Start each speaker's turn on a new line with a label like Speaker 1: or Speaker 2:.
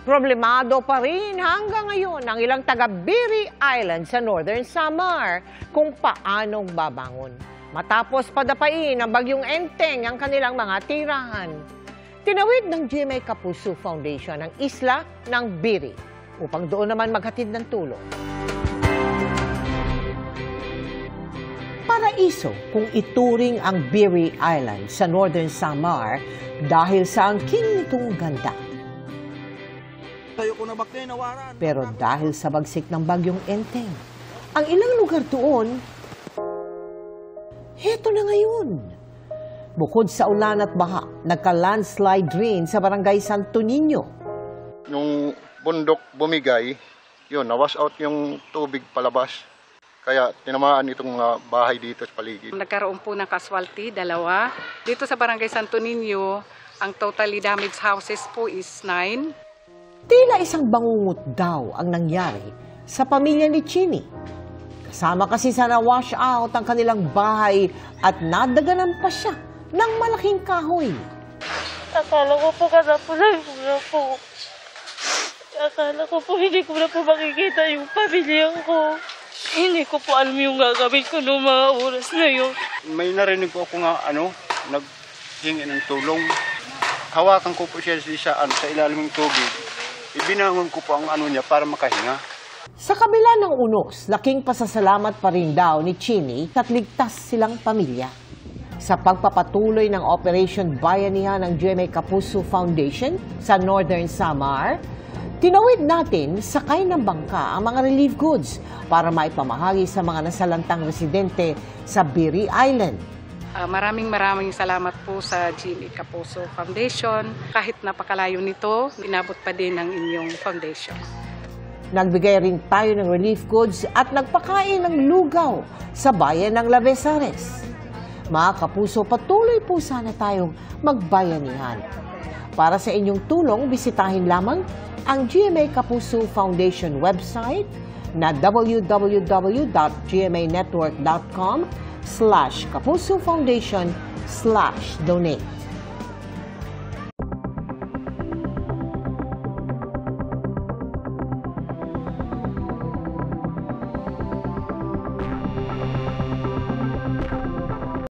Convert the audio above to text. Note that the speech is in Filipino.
Speaker 1: Problemado pa rin hanggang ngayon ang ilang taga Biri Island sa Northern Samar kung paanong babangon. Matapos padapain ng bagyong Enteng ang kanilang mga tirahan. Tinawid ng GMA Kapuso Foundation ang isla ng Biri upang doon naman maghatid ng tulong. Paraiso kung ituring ang Biri Island sa Northern Samar dahil sa angking nitong ganda. Pero dahil sa bagsik ng bagyong Enteng, ang ilang lugar doon, heto na ngayon. Bukod sa ulan at baha, nagka-landslide rin sa barangay Santo Niño.
Speaker 2: Yung bundok bumigay, yun, nawash out yung tubig palabas. Kaya tinamaan itong bahay dito sa paligid.
Speaker 3: Nagkaroon po ng casualty, 2. Dito sa barangay Santo Niño, ang totally damaged houses po is 9.
Speaker 1: Tila isang bangungot daw ang nangyari sa pamilya ni Chini. Kasama kasi sa na-wash out ang kanilang bahay at nadaganan pa siya ng malaking kahoy.
Speaker 4: Akala ko po kanapulan ko na po. Akala ko po hindi ko na po makikita yung pamilya ko. Hindi ko po alam yung gagawin ko noong mga oras na yun.
Speaker 2: May narinig po ako nga naghingi ng tulong. Hawakan ko po siya sa ilalim ng tubig. Ibinangon ko po ang niya para makahinga.
Speaker 1: Sa kabila ng unos, laking pasasalamat pa rin daw ni Chini at ligtas silang pamilya. Sa pagpapatuloy ng Operation Bayanihan ng GMA Kapuso Foundation sa Northern Samar, tinawid natin sakay ng bangka ang mga relief goods para maipamahagi sa mga nasalantang residente sa Biri Island.
Speaker 3: Maraming salamat po sa GMA Kapuso Foundation. Kahit napakalayo nito, inabot pa din ng inyong foundation.
Speaker 1: Nagbigay rin tayo ng relief goods at nagpakain ng lugaw sa bayan ng Lavezares. Mga kapuso, patuloy po sana tayong magbayanihan. Para sa inyong tulong, bisitahin lamang ang GMA Kapuso Foundation website na www.gmanetwork.com/Kapuso Foundation/donate.